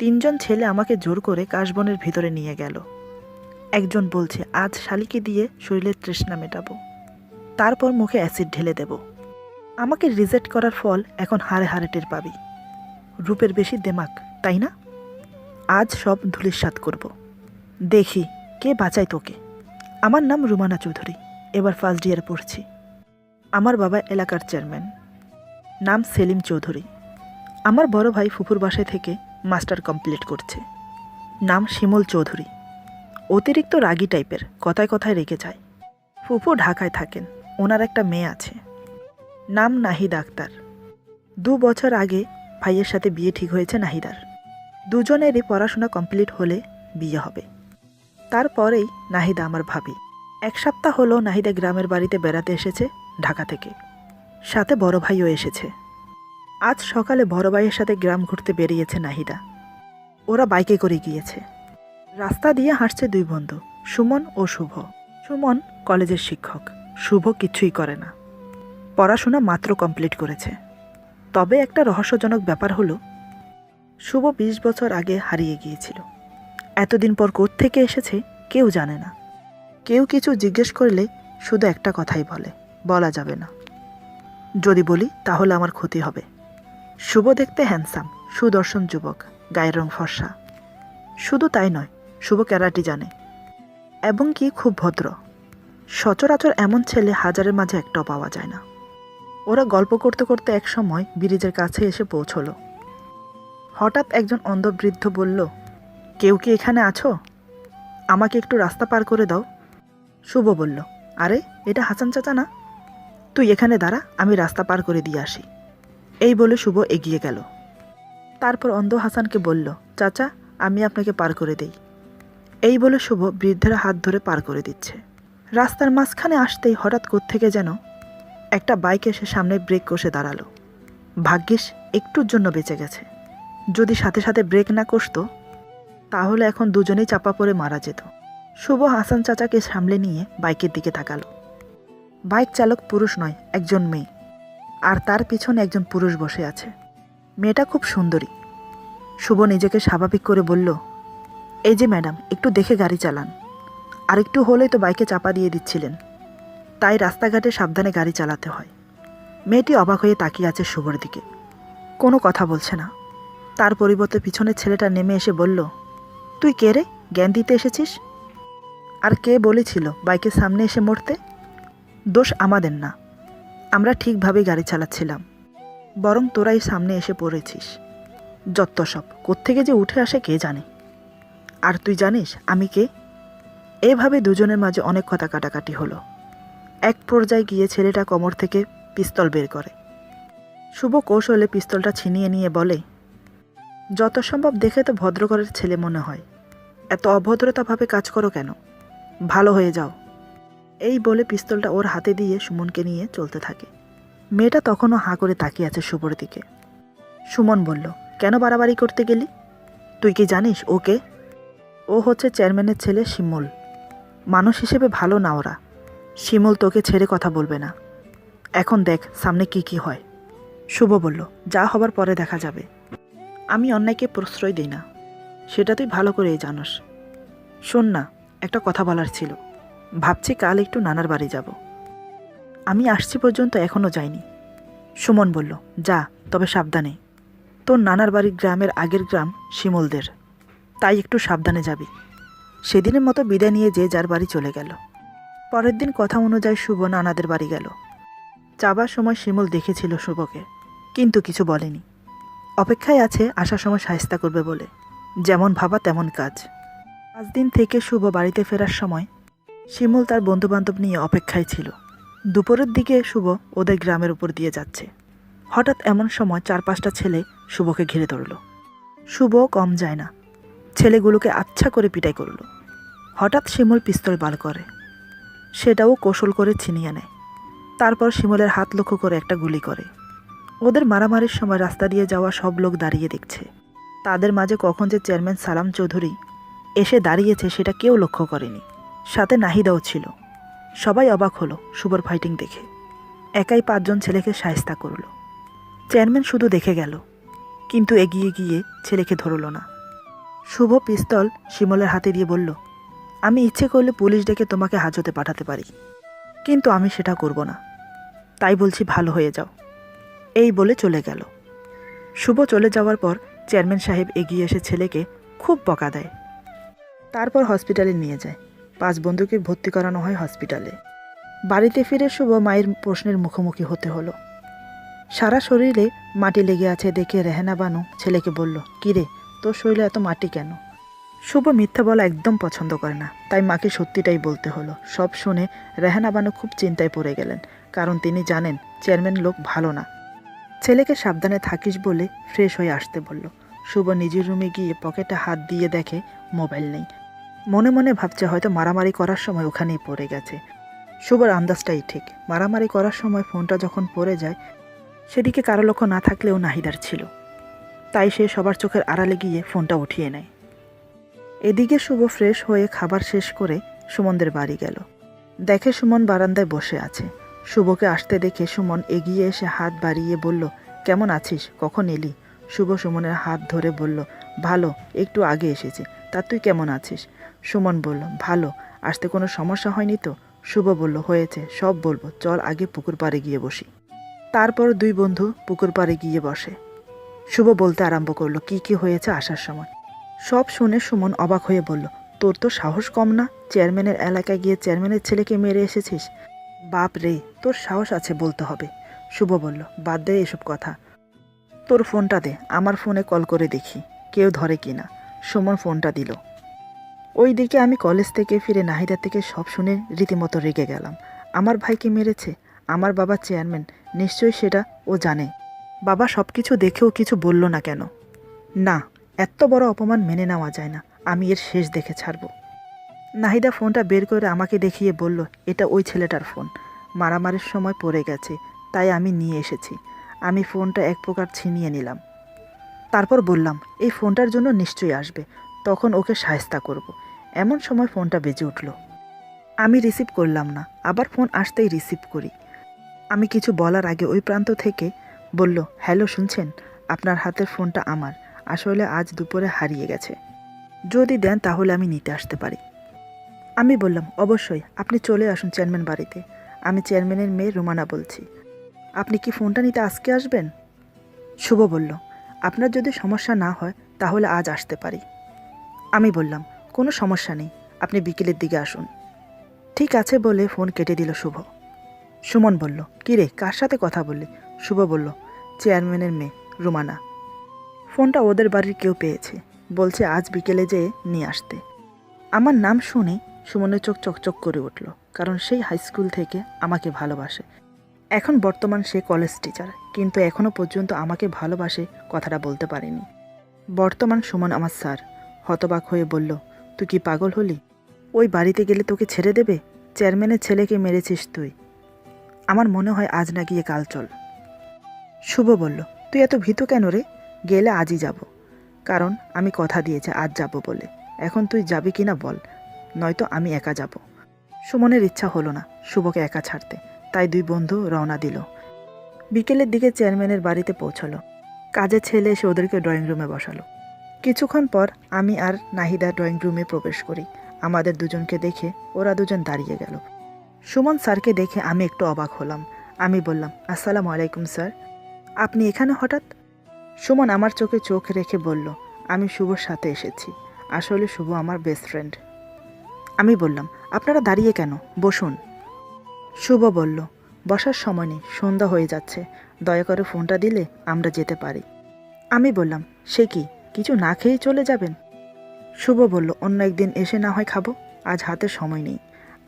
তিনজন ছেলে আমাকে জোর করে কাশবনের ভিতরে নিয়ে গেল। একজন বলছে আজ শালিকে দিয়ে শরীরের তৃষ্ণা মেটাবো, তারপর মুখে অ্যাসিড ঢেলে দেব। আমাকে রিজেক্ট করার ফল এখন হাড়ে হাড়ে টের পাবি। রূপের বেশি দেমাক, তাই না? আজ সব ধূলিসাৎ করব। দেখি কে বাঁচায় তোকে। আমার নাম রুমানা চৌধুরী, এবার ফার্স্ট ইয়ারে পড়ছি। আমার বাবা এলাকার চেয়ারম্যান, নাম সেলিম চৌধুরী। আমার বড় ভাই ফুফুর বাসায় থেকে মাস্টার কমপ্লিট করছে, নাম শিমুল চৌধুরী। অতিরিক্ত রাগী টাইপের, কথায় কথায় রেগে যায়। ফুফু ঢাকায় থাকেন, ওনার একটা মেয়ে আছে, নাম নাহিদ আক্তার। 2 বছর আগে ভাইয়ের সাথে বিয়ে ঠিক হয়েছে নাহিদার। দুজনেরই পড়াশোনা কমপ্লিট হলে বিয়ে হবে। তারপরেই নাহিদা আমার ভাবি। 1 সপ্তাহ হলো নাহিদা গ্রামের বাড়িতে বেড়াতে এসেছে ঢাকা থেকে, সাথে বড় ভাইও এসেছে। আজ সকালে বড় ভাইয়ের সাথে গ্রাম ঘুরতে বেরিয়েছে নাহিদা। ওরা বাইকে করে গিয়েছে। রাস্তা দিয়ে হাঁটছে 2 বন্ধু, সুমন ও শুভ। সুমন কলেজের শিক্ষক, শুভ কিছুই করে না, পড়াশোনা মাত্র কমপ্লিট করেছে। তবে একটা রহস্যজনক ব্যাপার হলো, শুভ 20 বছর আগে হারিয়ে গিয়েছিল। এতদিন পর কোত্থেকে এসেছে কেউ জানে না। কেউ কিছু জিজ্ঞেস করলে শুধু একটা কথাই বলে, বলা যাবে না। যদি বলি তাহলে আমার ক্ষতি হবে। শুভ দেখতে হ্যান্ডসাম, সুদর্শন যুবক, গায়ের রং ফর্সা। শুধু তাই নয়, শুভ ক্যারাটি জানে এবং কি খুব ভদ্র। সচরাচর এমন ছেলে হাজারের মাঝে একটাও পাওয়া যায় না। ওরা গল্প করতে করতে এক সময় ব্রিজের কাছে এসে পৌঁছলো। হঠাৎ একজন অন্ধ বৃদ্ধ বলল, কেউ কি এখানে আছো? আমাকে একটু রাস্তা পার করে দাও। শুভ বলল, আরে এটা হাসান চাচা না? তুই এখানে দাঁড়া, আমি রাস্তা পার করে দিয়ে আসি। এই বলে শুভ এগিয়ে গেল। তারপর অন্ধ হাসানকে বলল, চাচা আমি আপনাকে পার করে দেই। এই বলে শুভ বৃদ্ধের হাত ধরে পার করে দিচ্ছে। রাস্তার মাঝখানে আসতেই হঠাৎ কোত্থেকে যেন একটা বাইক এসে সামনে ব্রেক কষে দাঁড়ালো। ভাগ্যিস একটুর জন্য বেঁচে গেছে। যদি সাথে সাথে ব্রেক না কষতো তাহলে এখন দুজনেই চাপা পড়ে মারা যেত। শুভ হাসান চাচাকে সামলে নিয়ে বাইকের দিকে তাকালো। বাইক চালক পুরুষ নয়, একজন মেয়ে, আর তার পিছনে একজন পুরুষ বসে আছে। মেয়েটা খুব সুন্দরী। শুভ নিজেকে স্বাভাবিক করে বলল, এই যে ম্যাডাম, একটু দেখে গাড়ি চালান। আর একটু হলেই তো বাইকে চাপা দিয়ে দিচ্ছিলেন, তাই রাস্তাঘাটে সাবধানে গাড়ি চালাতে হয়। মেয়েটি অবাক হয়ে তাকিয়ে আছে শুভর দিকে, কোনো কথা বলছে না। তার পরিবর্তে পিছনের ছেলেটা নেমে এসে বলল, তুই কে রে, জ্ঞান দিতে এসেছিস? আর কে বলেছিল বাইকের সামনে এসে মরতে? দোষ আমাদের না, আমরা ঠিকভাবেই গাড়ি চালাচ্ছিলাম, বরং তোরাই সামনে এসে পড়েছিস। যত সব, কোত্থেকে যে উঠে আসে কে জানে। আর তুই জানিস আমি কে? এভাবে দুজনের মাঝে অনেক কথা কাটাকাটি হলো। এক পর্যায়ে গিয়ে ছেলেটা কোমর থেকে পিস্তল বের করে। শুভ কৌশলে পিস্তলটা ছিনিয়ে নিয়ে বলে, যত সম্ভব দেখে তো ভদ্রঘরের ছেলে মনে হয়, এত অভদ্রতাভাবে কাজ করো কেন? ভালো হয়ে যাও। এই বলে পিস্তলটা ওর হাতে দিয়ে সুমনকে নিয়ে চলতে থাকে। মেয়েটা তখনও হাঁ করে তাকিয়ে আছে শুভর দিকে। সুমন বলল, কেন বাড়াবাড়ি করতে গেলি? তুই কি জানিস ও কে? ও হচ্ছে চেয়ারম্যানের ছেলে শিমুল। মানুষ হিসেবে ভালো না ওরা। শিমুল তোকে ছেড়ে কথা বলবে না। এখন দেখ সামনে কি কি হয়। শুভ বলল, যা হবার পরে দেখা যাবে। আমি অন্যায়কে প্রশ্রয় দিই না, সেটা তুই ভালো করেই জানোস। শোন না, একটা কথা বলার ছিল। ভাবছি কাল একটু নানার বাড়ি যাব। আমি আসছি পর্যন্ত এখনও যাইনি। সুমন বলল, যা, তবে সাবধানে। তোর নানার বাড়ির গ্রামের আগের গ্রাম শিমুলদের, তাই একটু সাবধানে যাবি। সেদিনের মতো বিদায় নিয়ে যে যার বাড়ি চলে গেল। পরের দিন কথা অনুযায়ী শুভ নানাদের বাড়ি গেল। যাবার সময় শিমুল দেখেছিল শুভকে, কিন্তু কিছু বলেনি। অপেক্ষায় আছে আসার সময় শায়েস্তা করবে বলে। যেমন ভাবা তেমন কাজ। 5 দিন থেকে শুভ বাড়িতে ফেরার সময় শিমুল তার বন্ধুবান্ধব নিয়ে অপেক্ষায় ছিল। দুপুরের দিকে শুভ ওদের গ্রামের উপর দিয়ে যাচ্ছে। হঠাৎ এমন সময় 4-5টা ছেলে শুভকে ঘিরে ধরল। শুভ কম যায় না, ছেলেগুলোকে আচ্ছা করে পিটাই করল। হঠাৎ শিমুল পিস্তল বার করে, সেটাও কৌশল করে ছিনিয়ে নেয়। তারপর শিমুলের হাত লক্ষ্য করে একটা গুলি করে। ওদের মারামারির সময় রাস্তা দিয়ে যাওয়া সব লোক দাঁড়িয়ে দেখছে। তাদের মাঝে কখন যে চেয়ারম্যান সালাম চৌধুরী এসে দাঁড়িয়েছে সেটা কেউ লক্ষ্য করেনি। সাথে নাহিদাও ছিল। সবাই অবাক হলো শুভর ফাইটিং দেখে। একাই 5 জন ছেলেকে শায়েস্তা করল। চেয়ারম্যান শুধু দেখে গেল, কিন্তু এগিয়ে গিয়ে ছেলেকে ধরল না। শুভ পিস্তল শিমলের হাতে দিয়ে বলল, আমি ইচ্ছে করলে পুলিশ ডেকে তোমাকে হাজতে পাঠাতে পারি, কিন্তু আমি সেটা করব না। তাই বলছি ভালো হয়ে যাও। এই বলে চলে গেল। শুভ চলে যাওয়ার পর চেয়ারম্যান সাহেব এগিয়ে এসে ছেলেকে খুব বকা দেয়। তারপর হসপিটালে নিয়ে যায়। 5 বন্ধুকে ভর্তি করানো হয় হসপিটালে। বাড়িতে ফিরে শুভ মায়ের প্রশ্নের মুখোমুখি হতে হলো। সারা শরীরে মাটি লেগে আছে দেখে রেহানা বানু ছেলেকে বলল, কিরে, তোর শরীরে এত মাটি কেন? শুভ মিথ্যা বলা একদম পছন্দ করে না, তাই মাকে সত্যিটাই বলতে হলো। সব শুনে রেহানা বানু খুব চিন্তায় পড়ে গেলেন, কারণ তিনি জানেন চেয়ারম্যান লোক ভালো না। ছেলেকে সাবধানে থাকিস বলে ফ্রেশ হয়ে আসতে বলল। শুভ নিজের রুমে গিয়ে পকেটে হাত দিয়ে দেখে মোবাইল নেই। মনে মনে ভাবছে হয়তো মারামারি করার সময় ওখানেই পড়ে গেছে। শুভর আন্দাজটাই ঠিক। মারামারি করার সময় ফোনটা যখন পড়ে যায়, সেদিকে কারো লক্ষ্য না থাকলেও নাহিদার ছিল। তাই সে সবার চোখের আড়ালে গিয়ে ফোনটা উঠিয়ে নেয়। এদিকে শুভ ফ্রেশ হয়ে খাবার শেষ করে সুমনদের বাড়ি গেল। দেখে সুমন বারান্দায় বসে আছে। শুভকে আসতে দেখে সুমন এগিয়ে এসে হাত বাড়িয়ে বলল, কেমন আছিস, কখন এলি? শুভ সুমনের হাত ধরে বলল, ভালো, একটু আগে এসেছি। তা তুই কেমন আছিস? সুমন বলল, ভালো। আসতে কোনো সমস্যা হয়নি তো? শুভ বলল, হয়েছে, সব বলবো, চল আগে পুকুর পাড়ে গিয়ে বসি। তারপর 2 বন্ধু পুকুর পাড়ে গিয়ে বসে। শুভ বলতে আরম্ভ করলো কি কি হয়েছে আসার সময়। সব শুনে সুমন অবাক হয়ে বলল, তোর তো সাহস কম না, চেয়ারম্যানের এলাকায় গিয়ে চেয়ারম্যানের ছেলেকে মেরে এসেছিস। বাপ রে, তোর সাহস আছে বলতে হবে। শুভ বলল, বাদ দে এসব কথা, তোর ফোনটা দে, আমার ফোনে কল করে দেখি কেউ ধরে কিনা। সুমন ফোনটা দিল। ওই দিকে আমি কলেজ থেকে ফিরে নাহিদা থেকে সব শুনে রীতিমতো রেগে গেলাম। আমার ভাইকে মেরেছে, আমার বাবা চেয়ারম্যান, নিশ্চয়ই সেটা ও জানে। বাবা সব কিছু দেখেও কিছু বলল না কেন? না, এত বড় অপমান মেনে নেওয়া যায় না, আমি এর শেষ দেখে ছাড়ব। নাহিদা ফোনটা বের করে আমাকে দেখিয়ে বলল, এটা ওই ছেলেটার ফোন, মারামারির সময় পড়ে গেছে, তাই আমি নিয়ে এসেছি। আমি ফোনটা এক প্রকার ছিনিয়ে নিলাম। তারপর বললাম, এই ফোনটার জন্য নিশ্চয়ই আসবে, তখন ওকে শায়েস্তা করব। এমন সময় ফোনটা বেজে উঠল। আমি রিসিভ করলাম না, আবার ফোন আসতেই রিসিভ করি। আমি কিছু বলার আগে ওই প্রান্ত থেকে বলল, হ্যালো, শুনছেন? আপনার হাতের ফোনটা আমার, আসলে আজ দুপুরে হারিয়ে গেছে, যদি দেন তাহলে আমি নিতে আসতে পারি। আমি বললাম, অবশ্যই, আপনি চলে আসুন চেয়ারম্যান বাড়িতে। আমি চেয়ারম্যানের মেয়ে রুমানা বলছি। আপনি কি ফোনটা নিতে আজকে আসবেন? শুভ বলল, আপনার যদি সমস্যা না হয় তাহলে আজ আসতে পারি। আমি বললাম, কোনো সমস্যা নেই, আপনি বিকেলের দিকে আসুন। ঠিক আছে বলে ফোন কেটে দিল শুভ। সুমন বলল, কী রে, কার সাথে কথা বললি? শুভ বলল, চেয়ারম্যানের মেয়ে রুমানা। ফোনটা ওদের বাড়ির কেউ পেয়েছে, বলছে আজ বিকেলে যেয়ে নিয়ে আসতে। আমার নাম শুনে সুমনের চোখ চকচক করে উঠল, কারণ সেই হাই স্কুল থেকে আমাকে ভালোবাসে। এখন বর্তমান সে কলেজ টিচার, কিন্তু এখনও পর্যন্ত আমাকে ভালোবাসে কথাটা বলতে পারেনি। বর্তমান সুমন আমার স্যার। হতবাক হয়ে বলল, তুই কি পাগল হলি? ওই বাড়িতে গেলে তোকে ছেড়ে দেবে? চেয়ারম্যানের ছেলেকে মেরেছিস তুই। আমার মনে হয় আজ না গিয়ে কাল চল। শুভ বলল, তুই এত ভীতু কেন রে? গেলে আজই যাব, কারণ আমি কথা দিয়েছি আজ যাব বলে। এখন তুই যাবি কিনা বল, নয়তো আমি একা যাব। সুমনের ইচ্ছা হলো না শুভকে একা ছাড়তে, তাই 2 বন্ধু রওনা দিল। বিকেলের দিকে চেয়ারম্যানের বাড়িতে পৌঁছলো। কাজের ছেলে এসে ওদেরকে ড্রয়িং রুমে বসালো। কিছুক্ষণ পর আমি আর নাহিদা ড্রয়িং রুমে প্রবেশ করি। আমাদের দুজনকে দেখে ওরা দুজন দাঁড়িয়ে গেল। সুমন স্যারকে দেখে আমি একটু অবাক হলাম। আমি বললাম, আসসালামু আলাইকুম স্যার, আপনি এখানে হঠাৎ? সুমন আমার চোখে চোখ রেখে বলল, আমি শুভর সাথে এসেছি, আসলে শুভ আমার বেস্ট ফ্রেন্ড। আমি বললাম, আপনারা দাঁড়িয়ে কেন, বসুন। শুভ বলল, বসার সময় নেই, সন্ধ্যা হয়ে যাচ্ছে, দয়া করে ফোনটা দিলে আমরা যেতে পারি। আমি বললাম, সে কি, কিছু না খেয়েই চলে যাবেন? শুভ বলল, অন্য একদিন এসে না হয় খাবো, আজ হাতে সময় নেই।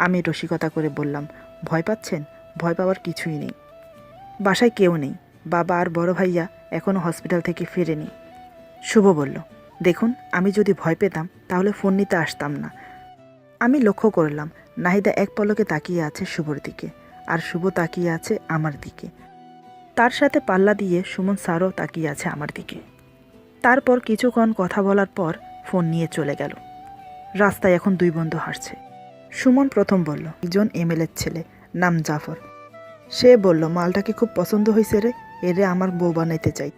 আমি রসিকতা করে বললাম, ভয় পাচ্ছেন? ভয় পাওয়ার কিছুই নেই, বাসায় কেউ নেই, বাবা আর বড় ভাইয়া এখনও হসপিটাল থেকে ফেরেনি। শুভ বলল, দেখুন, আমি যদি ভয় পেতাম তাহলে ফোন নিতে আসতাম না। আমি লক্ষ্য করলাম নাহিদা এক পলকে তাকিয়ে আছে শুভর দিকে, আর শুভ তাকিয়ে আছে আমার দিকে। তার সাথে পাল্লা দিয়ে সুমন স্যারও তাকিয়ে আছে আমার দিকে। তারপর কিছুক্ষণ কথা বলার পর ফোন নিয়ে চলে গেল। রাস্তায় এখন 2 বন্ধু হাঁটছে। সুমন প্রথম বলল, একজন এমএলএর ছেলে, নাম জাফর। সে বলল, মালটাকে খুব পছন্দ হয়েছে রে, এরে আমার বউ বানাইতে চাই।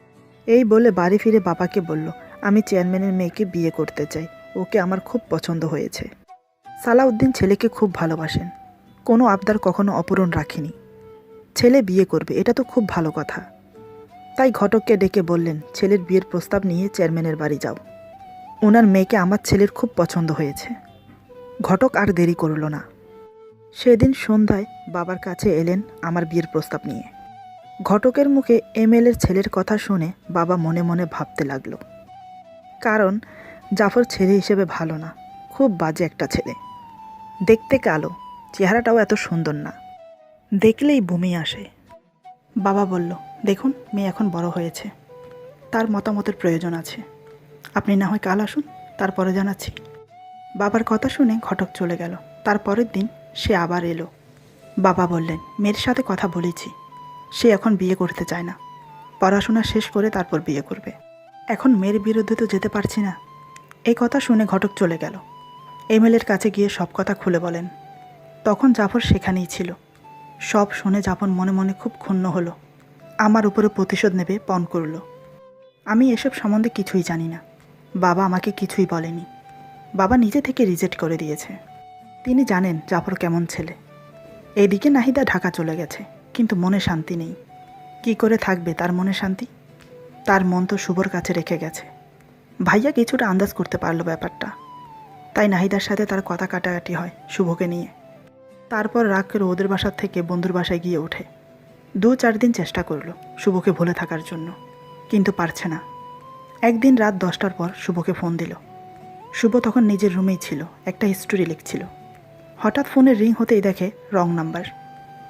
এই বলে বাড়ি ফিরে বাবাকে বলল, আমি চেয়ারম্যানের মেয়েকে বিয়ে করতে চাই, ওকে আমার খুব পছন্দ হয়েছে। সালাউদ্দিন ছেলেকে খুব ভালোবাসেন, কোনো আবদার কখনো অপূরণ রাখেনি। ছেলে বিয়ে করবে, এটা তো খুব ভালো কথা। তাই ঘটককে ডেকে বললেন, ছেলের বিয়ের প্রস্তাব নিয়ে চেয়ারম্যানের বাড়ি যাও, ওনার মেয়েকে আমার ছেলের খুব পছন্দ হয়েছে। ঘটক আর দেরি করল না। সেদিন সন্ধ্যায় বাবার কাছে এলেন আমার বিয়ের প্রস্তাব নিয়ে। ঘটকের মুখে এমএলএর ছেলের কথা শুনে বাবা মনে মনে ভাবতে লাগলো, কারণ জাফর ছেলে হিসেবে ভালো না, খুব বাজে একটা ছেলে। দেখতে কালো, চেহারাটাও এত সুন্দর না, দেখলেই বমি আসে। বাবা বলল, দেখুন মেয়ে এখন বড় হয়েছে, তার মতামতের প্রয়োজন আছে, আপনি না হয় কাল আসুন, তারপরে জানাচ্ছি। বাবার কথা শুনে ঘটক চলে গেল। তার পরের দিন সে আবার এলো। বাবা বললেন, মেয়ের সাথে কথা বলেছি, সে এখন বিয়ে করতে চায় না, পড়াশোনা শেষ করে তারপর বিয়ে করবে। এখন মেয়ের বিরুদ্ধে তো যেতে পারছি না। এই কথা শুনে ঘটক চলে গেল। এমএলএর কাছে গিয়ে সব কথা খুলে বলেন। তখন জাফর সেখানেই ছিল। সব শুনে জাফর মনে মনে খুব ক্ষুণ্ণ হলো, আমার উপরে প্রতিশোধ নেবে পণ করল। আমি এসব সম্বন্ধে কিছুই জানি না, বাবা আমাকে কিছুই বলেনি, বাবা নিজে থেকে রিজেক্ট করে দিয়েছে। তিনি জানেন জাফর কেমন ছেলে। এদিকে নাহিদা ঢাকা চলে গেছে, কিন্তু মনে শান্তি নেই। কি করে থাকবে তার মনে শান্তি? তার মন তো শুভর কাছে রেখে গেছে। ভাইয়া কিছুটা আন্দাজ করতে পারলো ব্যাপারটা, তাই নাহিদার সাথে তার কথা কাটাকাটি হয় শুভকে নিয়ে। তারপর রাগ করে ওদের বাসার থেকে বন্ধুর বাসায় গিয়ে ওঠে। 2-4 দিন চেষ্টা করলো শুভকে ভুলে থাকার জন্য, কিন্তু পারছে না। একদিন রাত 10টার পর শুভকে ফোন দিল। শুভ তখন নিজের রুমেই ছিল, একটা হিস্টোরি লিখছিল। হঠাৎ ফোনের রিং হতেই দেখে রং নাম্বার,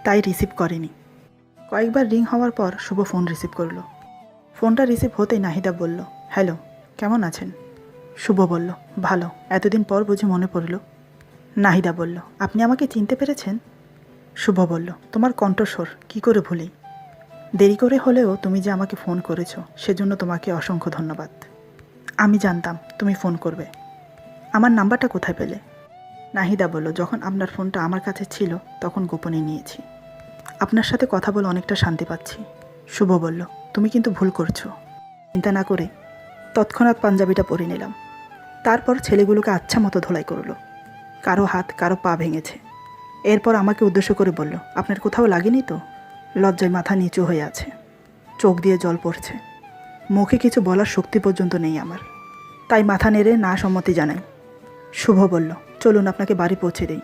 তাই রিসিভ করেনি। কয়েকবার রিং হওয়ার পর শুভ ফোন রিসিভ করলো। ফোনটা রিসিভ হতেই নাহিদা বলল, হ্যালো, কেমন আছেন? শুভ বলল, ভালো, এতদিন পর বুঝি মনে পড়ল? নাহিদা বলল, আপনি আমাকে চিনতে পেরেছেন? শুভ বলল, তোমার কণ্ঠস্বর কী করে ভুলি। দেরি করে হলেও তুমি যে আমাকে ফোন করেছো, সেজন্য তোমাকে অসংখ্য ধন্যবাদ। আমি জানতাম তুমি ফোন করবে। আমার নাম্বারটা কোথায় পেলে? নাহিদা বলল, যখন আপনার ফোনটা আমার কাছে ছিল তখন গোপনে নিয়েছি। আপনার সাথে কথা বলে অনেকটা শান্তি পাচ্ছি। শুভ বলল, তুমি কিন্তু ভুল করছো। চিন্তা না করে তৎক্ষণাৎ পাঞ্জাবিটা পরে নিলাম। তারপর ছেলেগুলোকে আচ্ছা মতো ধোলাই করলো। কারো হাত কারো পা ভেঙেছে। এরপর আমাকে উদ্দেশ্য করে বলল, আপনার কোথাও লাগেনি তো? লজ্জায় মাথা নিচু হয়ে আছে, চোখ দিয়ে জল পড়ছে, মুখে কিছু বলার শক্তি পর্যন্ত নেই আমার, তাই মাথা নেড়ে না সম্মতি জানাই। শুভ বলল, চলুন আপনাকে বাড়ি পৌঁছে দিই।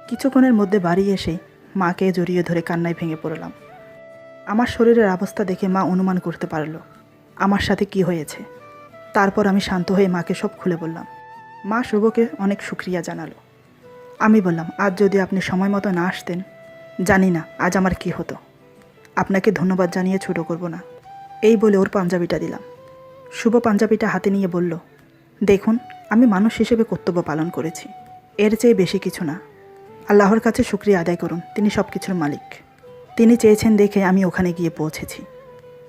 কিছুক্ষণের মধ্যে বাড়ি এসে মাকে জড়িয়ে ধরে কান্নায় ভেঙে পড়লাম। আমার শরীরের অবস্থা দেখে মা অনুমান করতে পারল আমার সাথে কি হয়েছে। তারপর আমি শান্ত হয়ে মাকে সব খুলে বললাম। মা শুভকে অনেক শুক্রিয়া জানালো। আমি বললাম, আজ যদি আপনি সময় মতো না আসতেন, জানি না আজ আমার কি হতো। আপনাকে ধন্যবাদ জানিয়ে ছোট করব না। এই বলে ওর পাঞ্জাবিটা দিলাম। শুভ পাঞ্জাবিটা হাতে নিয়ে বলল, দেখুন, আমি মানুষ হিসেবে কর্তব্য পালন করেছি, এর চেয়ে বেশি কিছু না। আল্লাহর কাছে শুকরিয়া আদায় করুন, তিনি সব কিছুর মালিক। তিনি চেয়েছেন দেখে আমি ওখানে গিয়ে পৌঁছেছি।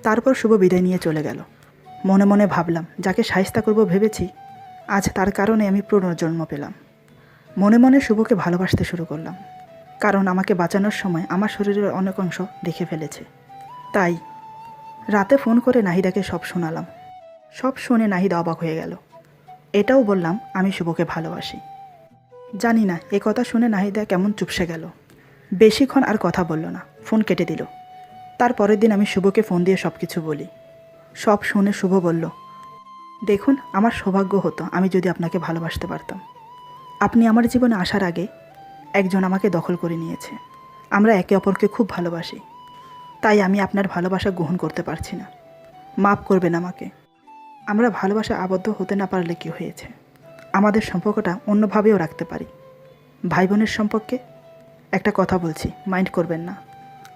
তারপর শুভ বিদায় নিয়ে চলে গেল। মনে মনে ভাবলাম, যাকে শায়েস্তা করব ভেবেছি, আজ তার কারণে আমি পুনর্জন্ম পেলাম। মনে মনে শুভকে ভালোবাসতে শুরু করলাম, কারণ আমাকে বাঁচানোর সময় আমার শরীরের অনেক অংশ দেখে ফেলেছে। তাই রাতে ফোন করে নাহিদাকে সব শোনালাম। সব শুনে নাহিদা অবাক হয়ে গেল। এটাও বললাম আমি শুভকে ভালোবাসি। জানি না এ কথা শুনে নাহিদা কেমন চুপসে গেল। বেশিক্ষণ আর কথা বলল না, ফোন কেটে দিল। তার পরের দিন আমি শুভকে ফোন দিয়ে সব কিছু বলি। সব শুনে শুভ বলল, দেখুন, আমার সৌভাগ্য হতো আমি যদি আপনাকে ভালোবাসতে পারতাম। আপনি আমার জীবনে আসার আগে একজন আমাকে দখল করে নিয়েছে। আমরা একে অপরকে খুব ভালোবাসি, তাই আমি আপনার ভালোবাসা গ্রহণ করতে পারছি না। মাফ করবেন আমাকে। আমরা ভালোবাসা আবদ্ধ হতে না পারলে কি হয়েছে, আমাদের সম্পর্কটা অন্যভাবেও রাখতে পারি। ভাই বোনের সম্পর্কে একটা কথা বলছি, মাইন্ড করবেন না।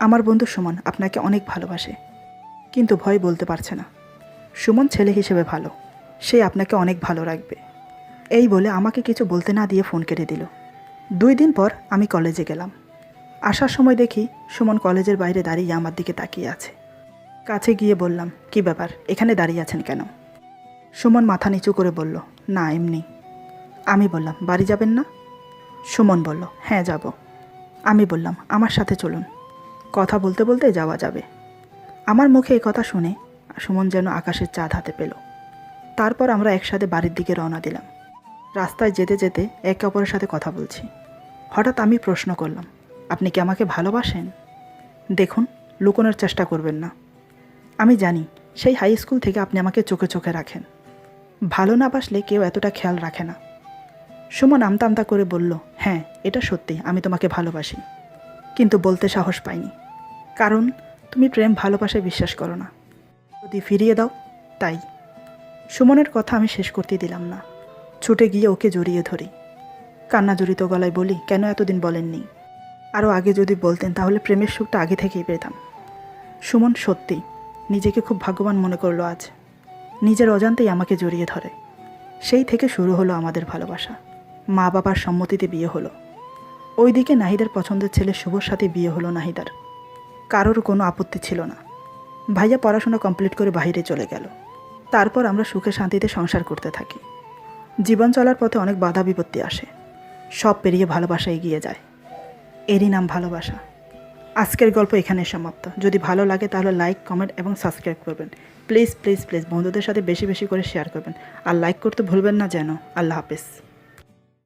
আমার বন্ধু সুমন আপনাকে অনেক ভালোবাসে, কিন্তু ভয় বলতে পারছে না। সুমন ছেলে হিসেবে ভালো, সে আপনাকে অনেক ভালো রাখবে। এই বলে আমাকে কিছু বলতে না দিয়ে ফোন কেটে দিল। 2 দিন পর আমি কলেজে গেলাম। আসার সময় দেখি সুমন কলেজের বাইরে দাঁড়িয়ে আমার দিকে তাকিয়ে আছে। কাছে গিয়ে বললাম, কি ব্যাপার, এখানে দাঁড়িয়ে আছেন কেন? সুমন মাথা নিচু করে বলল, না এমনি। আমি বললাম, বাড়ি যাবেন না? সুমন বলল, হ্যাঁ যাব। আমি বললাম, আমার সাথে চলুন, কথা বলতে বলতে যাওয়া যাবে। আমার মুখে এই কথা শুনে সুমন যেন আকাশের চাঁদ হাতে পেল। তারপর আমরা একসাথে বাড়ির দিকে রওনা দিলাম। রাস্তায় যেতে যেতে একে অপরের সাথে কথা বলছি। হঠাৎ আমি প্রশ্ন করলাম, আপনি কি আমাকে ভালোবাসেন? দেখুন, লুকোনোর চেষ্টা করবেন না। আমি জানি সেই হাই স্কুল থেকে আপনি আমাকে চোখে চোখে রাখেন। ভালো না বাসলে কেউ এতটা খেয়াল রাখে না। সুমন আমতা আমতা করে বলল, হ্যাঁ এটা সত্যি, আমি তোমাকে ভালোবাসি, কিন্তু বলতে সাহস পাইনি। কারণ তুমি প্রেম ভালোবাসায় বিশ্বাস করো না, যদি ফিরিয়ে দাও তাই। সুমনের কথা আমি শেষ করতে দিলাম না, ছুটে গিয়ে ওকে জড়িয়ে ধরি। কান্না জড়িত গলায় বলি, কেন এতদিন বলেননি? আরও আগে যদি বলতেন তাহলে প্রেমের সুখটা আগে থেকেই পেতাম। সুমন সত্যি নিজেকে খুব ভাগ্যবান মনে করলো আজ। নিজের অজান্তেই আমাকে জড়িয়ে ধরে। সেই থেকে শুরু হলো আমাদের ভালোবাসা। মা বাবার সম্মতিতে বিয়ে হলো। ওইদিকে নাহিদার পছন্দের ছেলে শুভর সাথে বিয়ে হলো নাহিদার। কারোর কোনো আপত্তি ছিল না। ভাইয়া পড়াশোনা কমপ্লিট করে বাইরে চলে গেল। তারপর আমরা সুখে শান্তিতে সংসার করতে থাকি। জীবন চলার পথে অনেক বাধা বিপত্তি আসে, সব পেরিয়ে ভালোবাসা এগিয়ে যায়। এরই নাম ভালোবাসা। আজকের গল্প এখানে সমাপ্ত। যদি ভালো লাগে তাহলে লাইক, কমেন্ট এবং সাবস্ক্রাইব করবেন। প্লিজ প্লিজ প্লিজ বন্ধুদের সাথে বেশি বেশি করে শেয়ার করবেন, আর লাইক করতে ভুলবেন না যেন। আল্লাহ হাফেজ।